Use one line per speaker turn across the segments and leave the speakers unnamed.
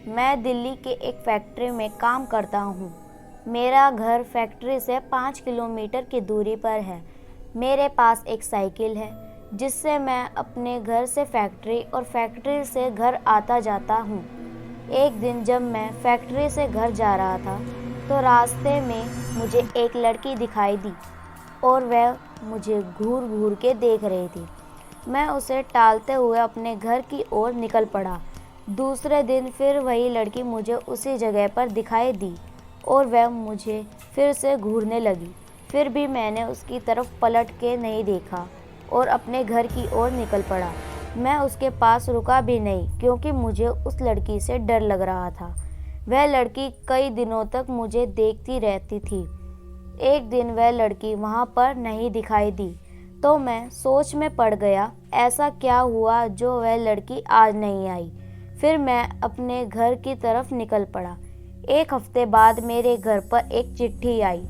मैं दिल्ली के एक फैक्ट्री में काम करता हूँ। मेरा घर फैक्ट्री से 5 किलोमीटर की दूरी पर है। मेरे पास एक साइकिल है जिससे मैं अपने घर से फैक्ट्री और फैक्ट्री से घर आता जाता हूँ। एक दिन जब मैं फैक्ट्री से घर जा रहा था तो रास्ते में मुझे एक लड़की दिखाई दी और वह मुझे घूर घूर के देख रही थी। मैं उसे टालते हुए अपने घर की ओर निकल पड़ा। दूसरे दिन फिर वही लड़की मुझे उसी जगह पर दिखाई दी और वह मुझे फिर से घूरने लगी। फिर भी मैंने उसकी तरफ पलट के नहीं देखा और अपने घर की ओर निकल पड़ा। मैं उसके पास रुका भी नहीं क्योंकि मुझे उस लड़की से डर लग रहा था। वह लड़की कई दिनों तक मुझे देखती रहती थी। एक दिन वह लड़की वहाँ पर नहीं दिखाई दी तो मैं सोच में पड़ गया, ऐसा क्या हुआ जो वह लड़की आज नहीं आई। फिर मैं अपने घर की तरफ निकल पड़ा। एक हफ्ते बाद मेरे घर पर एक चिट्ठी आई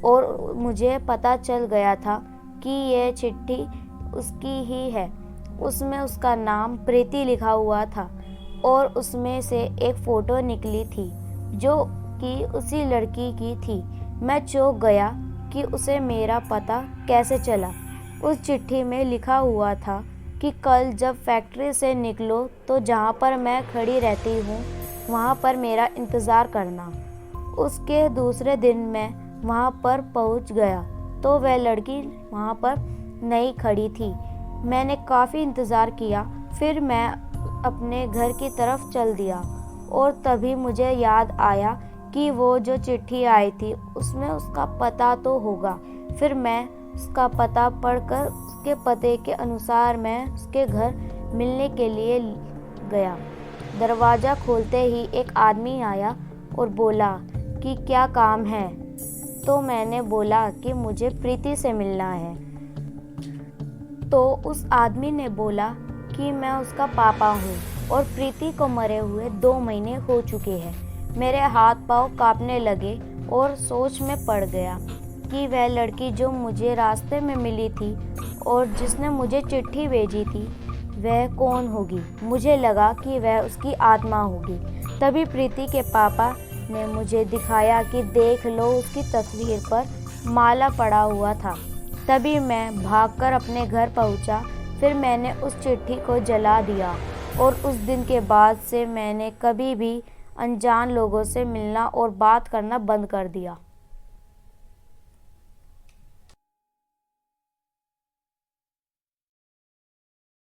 और मुझे पता चल गया था कि यह चिट्ठी उसकी ही है। उसमें उसका नाम प्रीति लिखा हुआ था और उसमें से एक फ़ोटो निकली थी जो कि उसी लड़की की थी। मैं चौंक गया कि उसे मेरा पता कैसे चला। उस चिट्ठी में लिखा हुआ था कि कल जब फैक्ट्री से निकलो तो जहाँ पर मैं खड़ी रहती हूँ वहाँ पर मेरा इंतज़ार करना। उसके दूसरे दिन मैं वहाँ पर पहुँच गया तो वह लड़की वहाँ पर नहीं खड़ी थी। मैंने काफ़ी इंतज़ार किया, फिर मैं अपने घर की तरफ चल दिया और तभी मुझे याद आया कि वो जो चिट्ठी आई थी उसमें उसका पता तो होगा। फिर मैं उसका पता पढ़कर उसके पते के अनुसार मैं उसके घर मिलने के लिए गया। दरवाज़ा खोलते ही एक आदमी आया और बोला कि क्या काम है। तो मैंने बोला कि मुझे प्रीति से मिलना है। तो उस आदमी ने बोला कि मैं उसका पापा हूँ और प्रीति को मरे हुए 2 महीने हो चुके हैं। मेरे हाथ पाँव कांपने लगे और सोच में पड़ गया कि वह लड़की जो मुझे रास्ते में मिली थी और जिसने मुझे चिट्ठी भेजी थी वह कौन होगी। मुझे लगा कि वह उसकी आत्मा होगी। तभी प्रीति के पापा ने मुझे दिखाया कि देख लो, उसकी तस्वीर पर माला पड़ा हुआ था। तभी मैं भागकर अपने घर पहुंचा। फिर मैंने उस चिट्ठी को जला दिया और उस दिन के बाद से मैंने कभी भी अनजान लोगों से मिलना और बात करना बंद कर दिया।